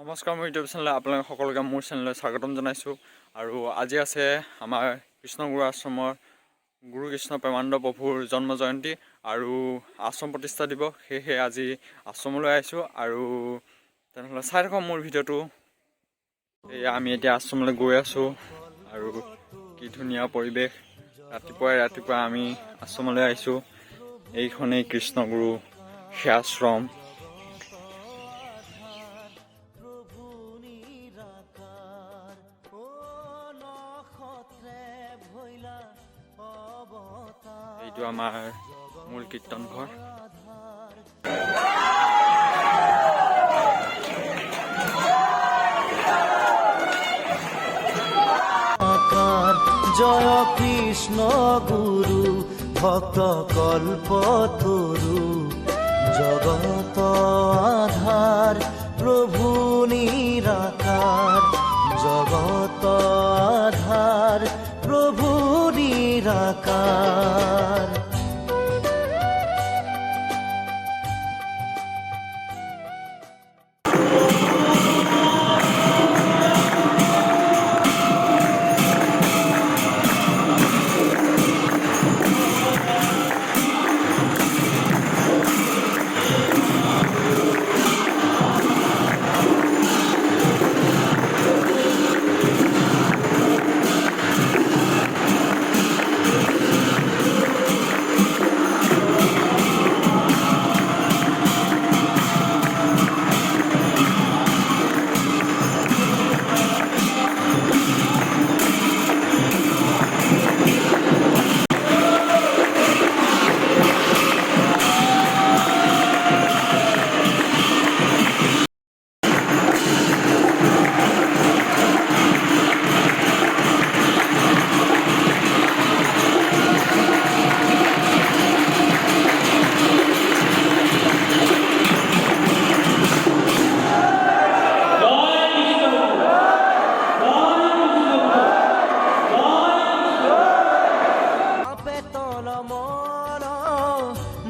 নমস্কাৰ, মোৰ YouTube channel আপোনালোক সকলোকে মোৰ চেনেললৈ স্বাগতম জনাইছোঁ। আৰু আজি আছে আমাৰ কৃষ্ণগুৰু আশ্ৰমৰ গুৰু কৃষ্ণ প্ৰেমানন্দ প্ৰভুৰ জন্ম জয়ন্তী আৰু আশ্ৰম প্ৰতিষ্ঠা দিৱস। সেয়েহে আজি আশ্ৰমলৈ আহিছোঁ আৰু তেনেহ'লে চাই থাকক মোৰ ভিডিঅ'টো। এয়া আমি এতিয়া আশ্ৰমলৈ গৈ আছোঁ আৰু কি ধুনীয়া পৰিৱেশ। ৰাতিপুৱা আমি আশ্ৰমলৈ আহিছোঁ। এইখনেই কৃষ্ণগুৰু সেয়াশ্ৰম। এইটো আমাৰ মূল কীৰ্তন ঘৰ। জয় কৃষ্ণ গুরু ভক্ত কল্পতরু জগত আধার প্রভু নিরাকার জগত আধার প্রভু নিরাকার।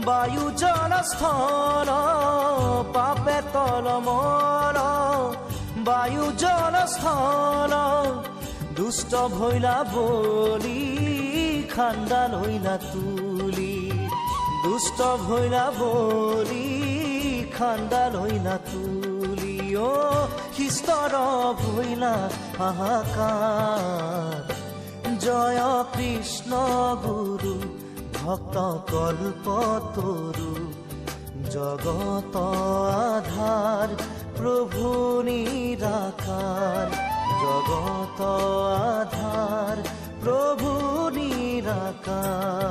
বায়ু জলস্থল পাপে তলমল বায়ু জলস্থল দুষ্ট ভৈলা বলি খান্দাল হইলা তুলি দুষ্ট ভৈলা বলি খান্দাল হইলা তুলি ও খ্ৰীষ্টৰ ভৈলা হাহাকাৰ। জয় কৃষ্ণ গুৰু ভক্ত কল্পতৰু জগত আধাৰ প্ৰভু নিৰাকাৰ জগত আধাৰ প্ৰভু নিৰাকাৰ।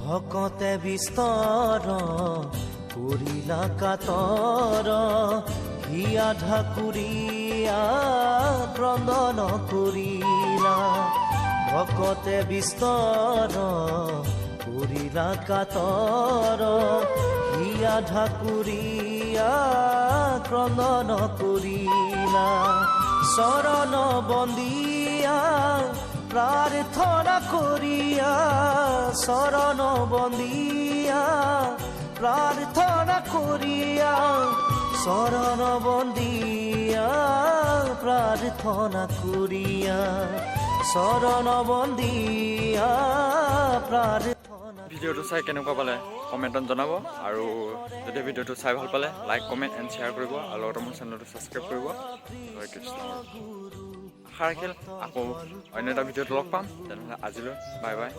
ভকতে বিস্তৰ কৰিলা কাতৰ হিয়া ঢাকুৰিয়া ক্ৰন্দন কৰিলা ভকতে বিস্তৰ কৰিলা কাতৰ হিয়া ঢাকুৰিয়া ক্ৰন্দন কৰিলা চৰণ বন্দিয়া প্ৰাৰ্থনা কৰিয়া শৰণ বন্দিয়া প্ৰাৰ্থনা কৰিয়া শৰণ বন্দিয়া প্ৰাৰ্থনা কৰিয়া শৰণ বন্দিয়া প্ৰাৰ্থনা। ভিডিঅ'টো চাই কেনেকুৱা পালে কমেণ্টত জনাব আৰু যদি ভিডিঅ'টো চাই ভাল পালে লাইক কমেণ্ট এণ্ড শ্বেয়াৰ কৰিব আৰু লগতে মোৰ চেনেলটো ছাবস্ক্ৰাইব কৰিব। জয় কৃষ্ণ। আশা ৰাখিল আকৌ অন্য এটা ভিডিঅ'ত লগ পাম। তেনেহ'লে আজিলৈ বাই বাই।